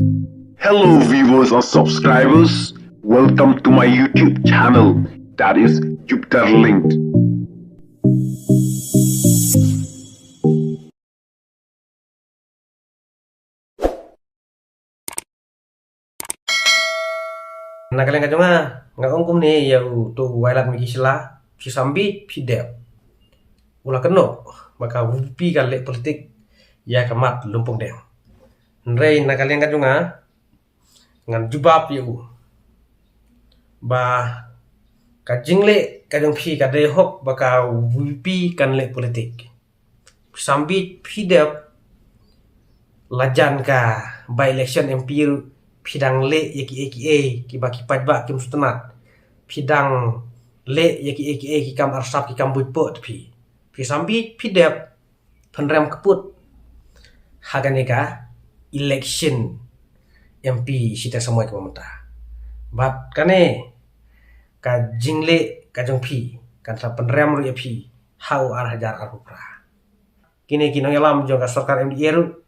Hello, viewers or subscribers. Welcome to my YouTube channel, that is Jupiter Linked. Nakaling kadyo nga ongkom ni yau to wailat mi kisla pisambi pidep ula keno maka wupi kale politik ya kamat lumpung deng nrei nakaling kadyo ngan jubab yau ba kajingle kadang pi kade hok baka wupi kan le politik pisambi pidep lajan ka by election MP pidang le yaki ki baki pajba kim sutenat pidang le yaki ki kam arsap ki kam buipot pi sambi pidep penrem keput haganeka election MP sita semua ke pemerintah bat kane ka jingle ka jong pi kan sa penrem ru pi hau ar hajar arupra kini kinong elam jong ka sarkar MDA ru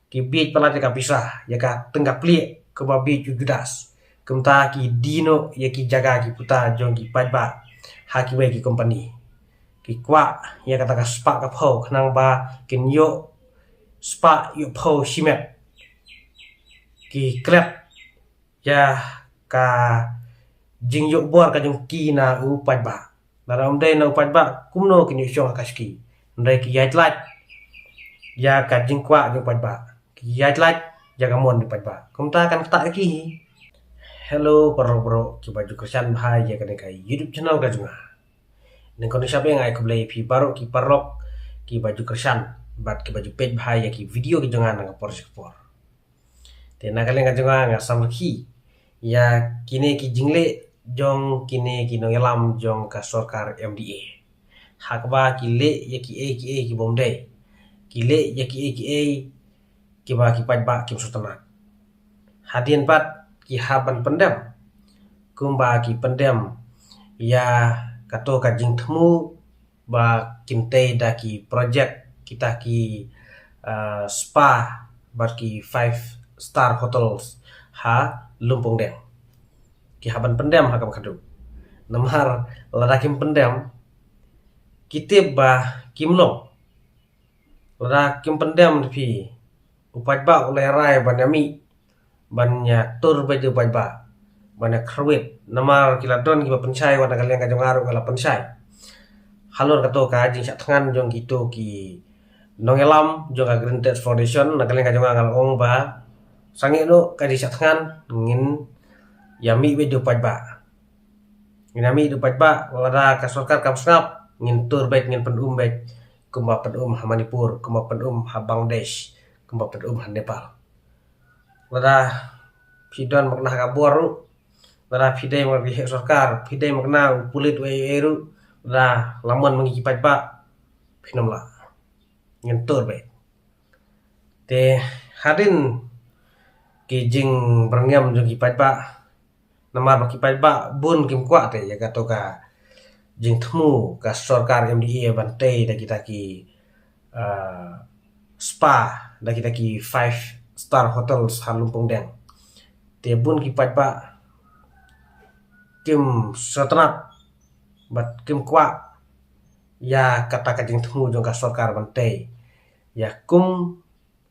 ki biej palate ka pisah ya ka tenggak plie ke babi judas kemta ki dino ya ki jaga ki puta jong ki pajba haki we ki company ki kwa ya kata ka spa ka pho khnang ba kin yo spa yo pho shimet ki klep ya ka jing yo bor ka jong ki na u pajba dalam dai na pajba kumno kin yo shong akaski ndai ki yatlat ya ka jing kwa jong pajba ki yatlat jaga mon di pajba kumta kan tak ki hello bro ki baju kersan bahai ya kan kai YouTube channel ka junga ning kon siapa yang ai ko play pi baru ki parok ki baju kersan bat ki baju page bahai ya ki video ki junga nang por sekpor te na kalen ka junga nga sam ki ya kini ki jingle jong kini ki no elam jong ka sarkar MDA hakba ki le ya ki bomdai ki le ya ki kiba ki pajba kim sutamat hadien pat ki haban pendem kumba ki pendem ya kato ka jing themu ba kim te da ki project kita ki spa bar ki 5-star hotels ha lumpung deng ki haban pendem ha kam khadu namhar lada kim pendem kitib ba kimlo lada kim pendem pi upajba oleh rai banami banyak tur baju pajba banyak kerwit namar kiladon kiba pensai wana kalian ka jongaru kala pensai halur kato ka jing sak tangan jong gitu ki nongelam jong ka Green Tech Foundation na kalian ka jonga ngal ong ba sangi no ka jing sak tangan ngin yami baju pajba nginami du pajba wala ka sarkar kam snap ngin tur bet ngin pendum bet kumba pendum ha Manipur kumba pendum ha Bangladesh kumba pendum ha Nepal lada pidon makna kabur ru lada pidai magi sarkar pidai makna pulit we eru lada lamon mangi pajba pinom la ngentur be te hadin ki jing berngam jogi pajba namar baki pajba bun kim kwa te ya gato ka jing themu ka sarkar MDA bantai da kita ki spa da kita ki 5-star hotels ha lumpung deng te bun ki pajba kim satnat bat kim kwa ya kata ka jing themu jong ka sarkar bantai ya kum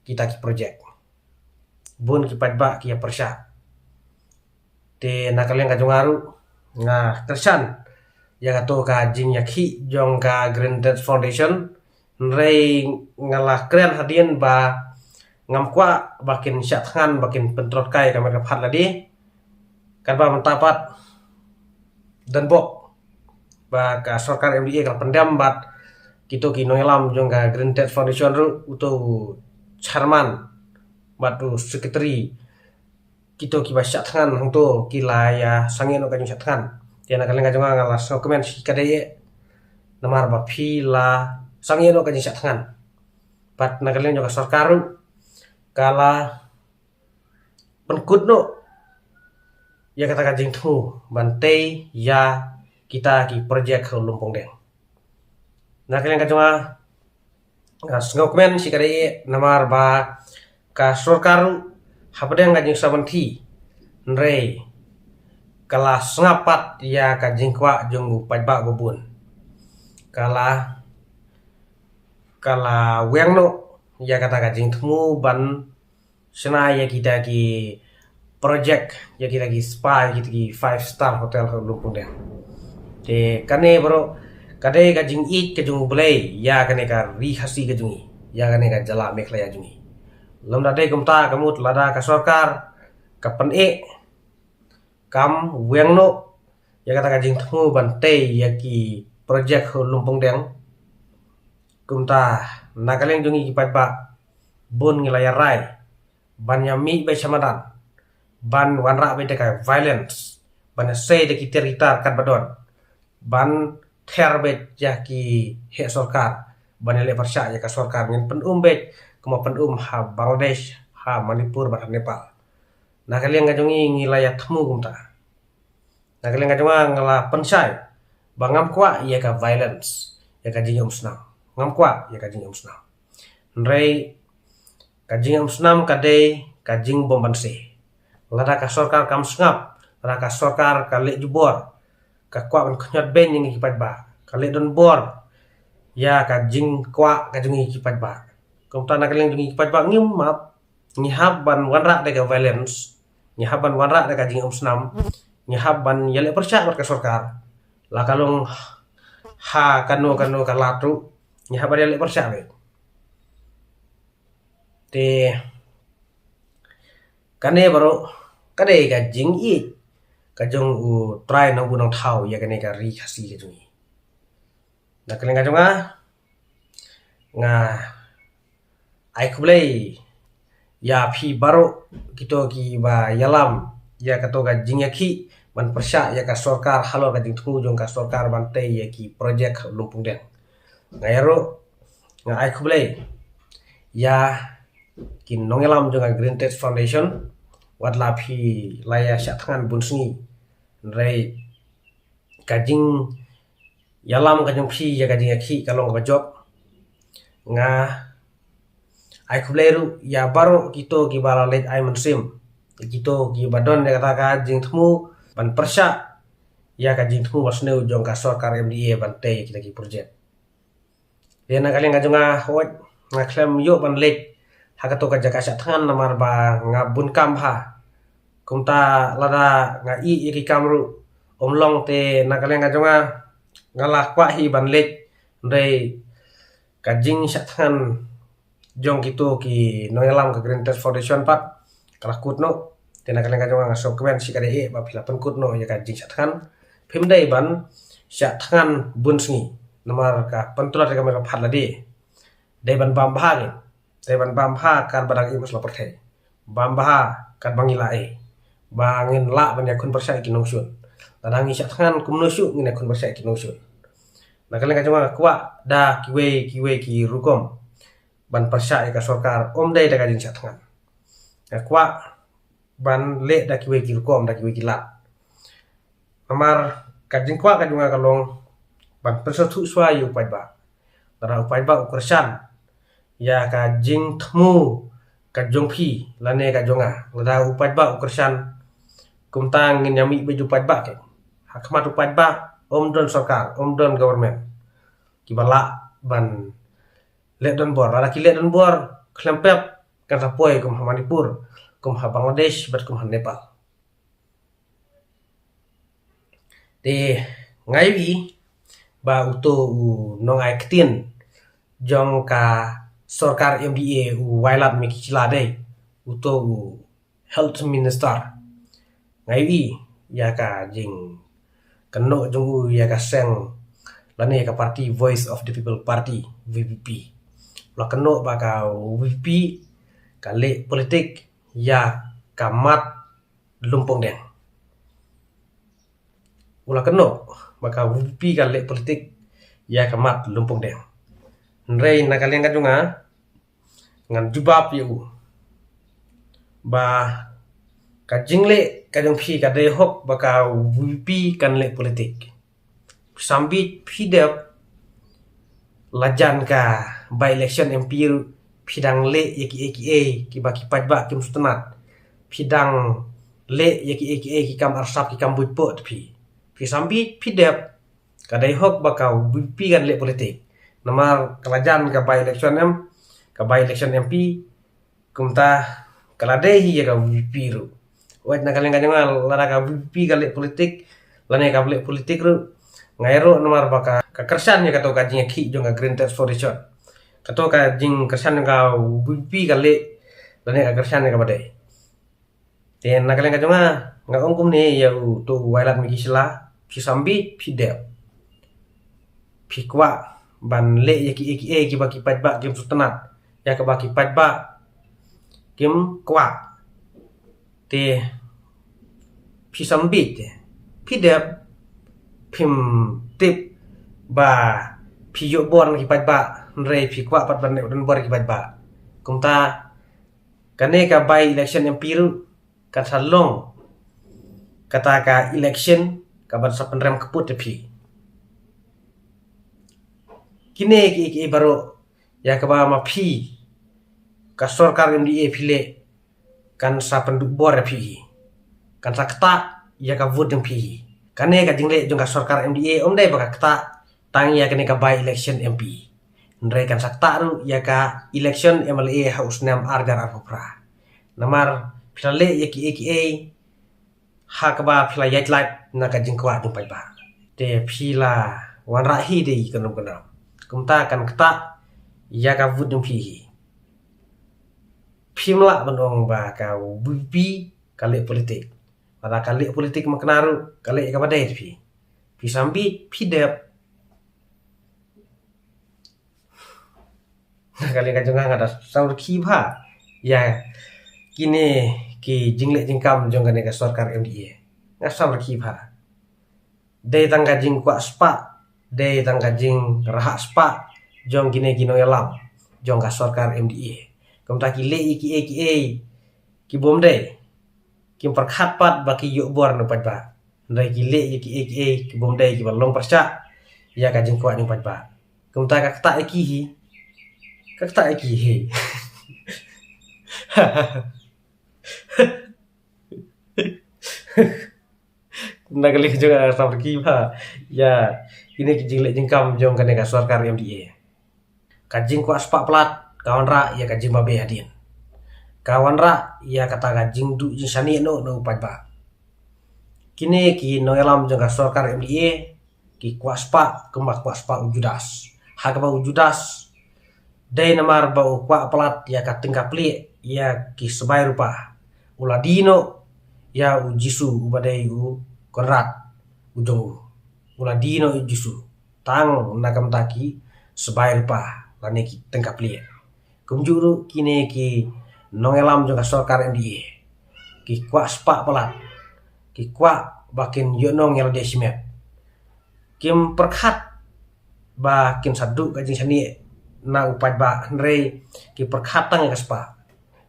kita ki project bun ki pajba ki ya persya te nakalian ka jongaru nga kersan ya kato ka jing yakhi jong ka Green Tech Foundation nrei ngalah kren hadien ba ngam kwa bakin syathan bakin pentrot kai kamar phat ladi kan ba mentapat dan bok ba ka sarkar MDA kal pendam bat kito ki noelam jong ka Green Tech Foundation ru utu charman batu secretary kito ki ba syathan hangto kilaya sangin no ka jong syathan tiana kalen ka jong ngala so komen kadeye namar ba phila sangin no ka jong syathan pat nakalen jong ka sarkar ru kala penkut no ya kata kajing tu bantai ya kita ki project lumpung deng na kalian kajunga ngas ngokmen si kadai namar ba ka sarkar Hapadang kajing sabanti nrei kala sengapat ya kajing kwa jung pajba bubun kala weng no ya kata kajing temu ban sena ya kita ki project ya kita ki spa kita ki 5-star hotel ke Lumpung Deng te kane bro kade kajing it kajung belai ya kane ka rihasi kajungi ya kane ka jala mekla ya jungi lam dade kumta kamut lada ka sarkar kapan kam weng no ya kata kajing temu bante ya ki project ke Lumpung Deng kumta nakaleng jungi ki pajba bon ngilaya rai ban yami be samadan ban wanra be dekai violence ban sei de ki teritar kat badon ban terbe ya ki he sarkar ban le persya ya ka sarkar ngin penum be kuma penum ha Bangladesh ha Manipur ban Nepal nakaleng ngajungi ngilaya temu kumta nakaleng ngajunga ngala pensai bangam kwa ya ka violence ya ka jingum snam ngam kwa ya ka jingum snam nrei kajing snam kade kajing bombanse lada ka sarkar kam sngap lada ka sarkar kale jubor ka kwa ban khnyat ben yang kipat ba kale don bor ya kajing kwa kajing kipat ba kumta na kaleng jungi kipat ba ngim map ngihab ban wanra de ka violence ngihab ban wanra de kajing snam ngihab ban yale persya ka sarkar la kalong ha kanu kalatu ngihab ban yale persya be te kane baro kade ka jing i kajong u try na bunang thau ya kane ka ri khasi ke jungi na kale nga ai kublai ya phi baro kito ki ba yalam ya kato ka jing yakhi ban persya ya ka sarkar halo ka jing thu jong ka sarkar ban te ya ki project Lumpung Deng ngayaro nga ai kublai ya kin nongelam jonga Green Tech Foundation wadla phi laya syatngan bunsungi rei kajing yalam kajing phi ya kajing akhi kalong bajob nga ai kubleru ya baro kito ki balalet ai mensim kito ki badon ya kata kajing temu ban persya ya kajing temu wasneu jong ka sarkar MDA bante kita ki project ya na kalian kajunga hot nga klem yo ban let hakato ka jaka syatngan namar ba ngabun kamha kumta lada nga i iki kamru omlong te nakaleng kajonga ngalah kwa hi banlet ndai kajing syatngan jong gitu ki noyalam ke Green Tech Foundation pat kalah kutno te nakaleng kajonga ngasok kemen si kade ba pila pen kutno ya kajing syatngan pimdai ban syatngan bunsngi namar ka pentulat ka merah phaladi dai ban bambhagin Teban bamha kar badang imus la perthai bamha kar bangila bangin la ban yakun persya ki nongsun tadang isya tangan kumnusu ngin yakun persya ki nongsun nakaleng kajuma kwa da kiwe ki rukom ban persya ka sarkar dai da kajin sya tangan kwa ban le da kiwe ki rukom da kiwe ki la amar kajing kwa kajunga kalong ban persya thu swa yu pajba tara upajba ukursan ya kajing temu kajong phi lane kajonga lada upajba ukersan kumtang ngin yami beju pajba ke hakmat upajba don sarkar don government kibala ban let don bor lada ki let don bor klempep kan sapoi kum Manipur kum Bangladesh bat kum Nepal de ngai ba uto nongai ktin jong ka sarkar MDA wailat mi kichila dei uto health minister ngai ya ka jing keno jong ya ka seng lane ka party Voice of the People Party VPP la keno ba ka VPP ka le politik ya kamat Lumpung Deng ula keno ba ka VPP ka le politik ya kamat Lumpung Deng nrei na kalian kajunga ngan jubab yu ba kajingle kajung phi kade hok baka VP kan le politik sambit phidep lajan ka by election MP phidang le eki ki baki pajba kim sutanat pidang le ki kam arsap ki kam buipo pi sambi pidep kadai hok bakau pi kan le politik namar kelajan ka by election MP kumta kaladai hi ka pi ru wet na kaleng kanjang lara ka pi ka le politik lane ka le politik ru ngairo namar baka ka kersan ya kato ka jing ki jong ka green tax for richard kato ka jing kersan ka pi ka le lane ka kersan ka badai ten na kaleng kanjang nga ongkum ni ya tu wailat mi kisla pi sambi pi dep pi kwa ban le ya ki baki pat game sutenat ya ka baki pat game kwa te pi sambi pi dep pim tip ba pi yo bon ki pat re pi kwa pat ban dan bor ki pat kumta kane ka by election MP ru ka salong kata ka election ka ban sa penrem keput pi kine ki baru ya ka ba ma pi ka sorkar MDA pile kan sa penduk bor pi kan sa kata ya ka vote pi kane ka jingle jong ka sorkar MDA dai baka kata tang ya kane ka by election MP ndre kan sa kata ru ya ka election MLA haus nam argar arpra namar pilale ya ki hakba pila yat light na ka jingkwa dum pai ba te pila wan ra hi de kanum kumta kan kata ya ka vudum pi pimla banong ba ka bupi kale politik pada kale politik maknaru kale ka badai pi sambi pi dep kale ka jonga ngada saur ki ba ya kini ki jingle jingkam jong kane ka sarkar MDA ngasam ki ba de tangga jing kwa spa de tangga jing raha spa jong gine gino yalam jong ka sarkar MDA kumta ki le ki bom de kim perkhat pat baki yo bor no pat ba ndai ki le ki bom de ki balong persa ya ka jing kwa ni pat ba kumta ka kta hi Nagali juga sampai ba ya ini kijing le jingkam jong kane ka sarkar MDA kajing ko aspa plat kawan ra ya kajing babe hadin kawan ra ya kata kajing du jing sani no pat ba kini ki no elam jong ka sarkar MDA ki kwaspa kemak kwaspa ujudas hakaba ujudas dai namar ba kwa plat ya kating kapli ya ki sebai rupa uladino ya ujisu ubadai konrat ujung uladino ujisu tang nakam taki sebai rupa lane ki tengkap liye kumjuru kine ki nongelam jong sarkar MDA ki kwa spa pelat ki kwa bakin yonong yel desimet kim perkhat ba kim sadu kajing sani na upat ba nre ki perkhatang ka spa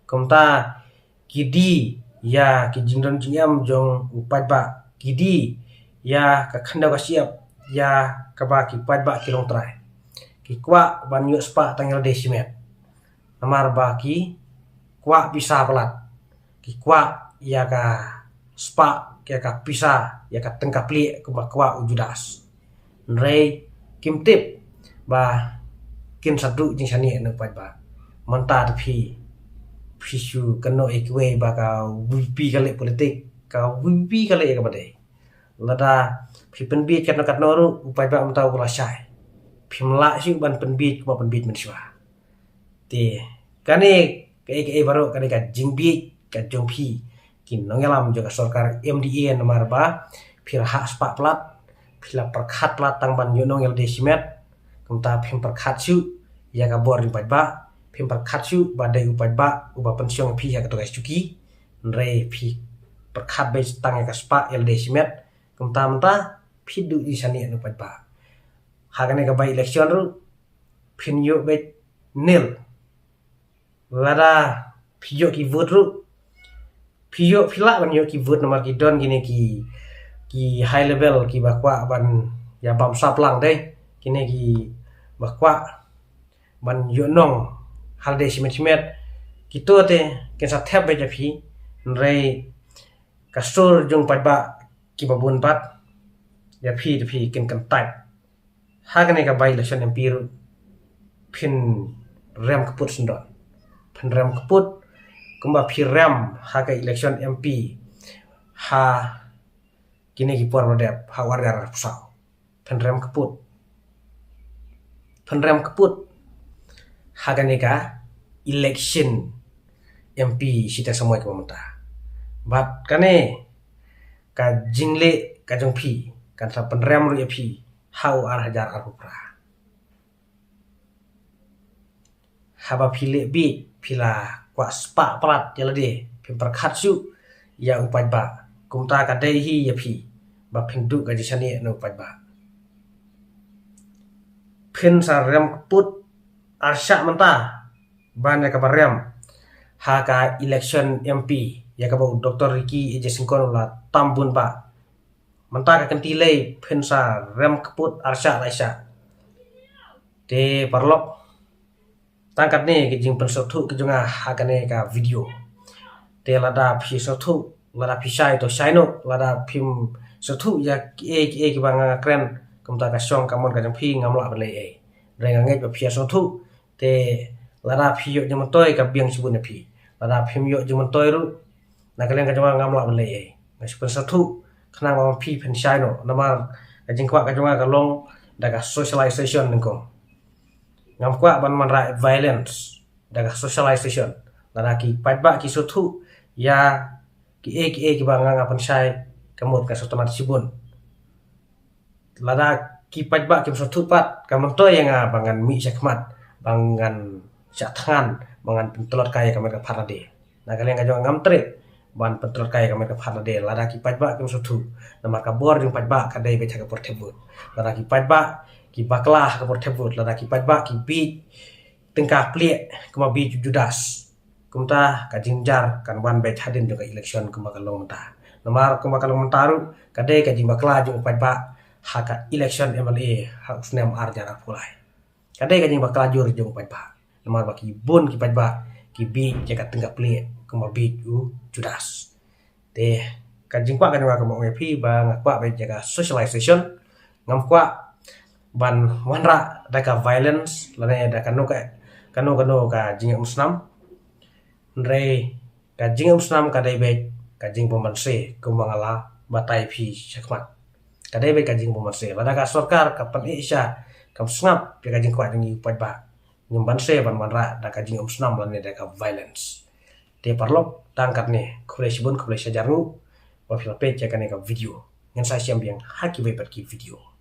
kumta kidi ya ki jingdon jingam jong upat ba kidi ya ka khanda ka siap ya ka ba ki pat ba ki long trai ki kwa ban yo spa tangel desimet namar ba ki kwa bisa pelat ki kwa ya ka spa ya ka bisa ya ka tengkap li ke ba kwa ujudas nrei kim tip ba kim sadu jing sani no pat ba manta pi pisu keno ikwe ba ka wipi kale politik ka wipi kale ka badai lada pi penbit kat noru upai ba mta ula syai pi mla si ban penbit kuma penbit menswa ti kane ke baru kane ka jingbi ka jongpi kin nongelam juga sarkar MDA nomor ba pi raha spa plat pila perkhat plat tang ban yonong el desimet kumta pi perkhat su ya ka bor upai ba pi perkhat su badai upai ba uba pensiong pi ya ka tugas cuki nre pi perkhat be tang ka spa el desimet kumta mta pidu di sani anu pat ba hagane ka by election ru pinyo be nil lada piyo ki vote ru piyo pila ban yo ki vote nomor ki don gini ki high level ki bakwa ban ya bam saplang deh kini ki bakwa ban yo nong hal de simet kita te ken sa thep be japi nrei kasur jung padba ki babun pat ya phi kin kan type hagane ka bai election MP ru phin rem kaput sundon phin rem kaput kumba phi rem haga election MP ha kini ki por modep ha warga pusau phin rem kaput hagane ka election MP sita semua ke pemerintah bat kane ka jingle ka jong phi kan sa penrem ru phi hau hajar arupra haba phile bi phila kwa spa prat yala de phim prakhat su ya upai ba kumta ka dei hi ya phi ba phindu ka jisani no upai ba phin sa rem kaput arsha manta ban ka barem ha ka election MP ya ka bau Dr. Ricky Ejesingkon la tambun ba manta ka kentilei phin sa rem kaput arsha laisa te parlok tangkat ni ke jing pensothu ke junga hakane ka video te lada phi sothu lada phi sai to saino lada phim sothu ya ki banga kren kumta ka song kamon ka jang phi ngamla bale e renga ngai pa phi sothu te lada phi yo jam toy ka biang sibun phi lada phim yo jam toy ru na kalen ka junga ngamla bale e ngai pensothu khana ma phi phin saino namar ka jing kwa ka junga ka long daga socialization ningko ngam kwa ban man ra violence daga socialization lada ki padba ki sothu ya ki banga ngapan sai kamot ka sotamat sibun lada ki padba ki sothu pat kamon to yang bangan mi sakmat bangan sathan bangan pentelot kaya kamer ka parade nagaleng ka jo ngam tre ban pentelot kaya kamer ka parade lada ki padba ki sothu namar ka bor jung padba ka dai becha ka portebut lada ki padba ki baklah ka portebut lada ki padba ki bi tengkah plie kuma bi judas kumta ka jinjar kan ban bet hadin juga election kuma kalong menta namar kuma kalong mentaru kadai ka jimbakla jung padba haka election MLA ha usnem arjara pulai kadai ka jimbakla jur jung padba namar baki bun ki padba ki bi jaka tengkah plie kuma bi judas te ka jingkwa ka nga kuma pi ba ngakwa be jaga socialization ngamkwa ban wanra daka violence lane daka no ka jing musnam nrei ka jing musnam ka dai be ka jing pomanse kumangala batai phi sakmat ka dai be ka jing pomanse lada ka sarkar ka pan isha kam snap pe ka jing kwa ngi padba ngum banse ban wanra daka jing musnam lane daka violence te parlok tangkat ne khulesibun khulesajarnu wa filpage ka ne ka video ngan sa siam biang haki be per ki video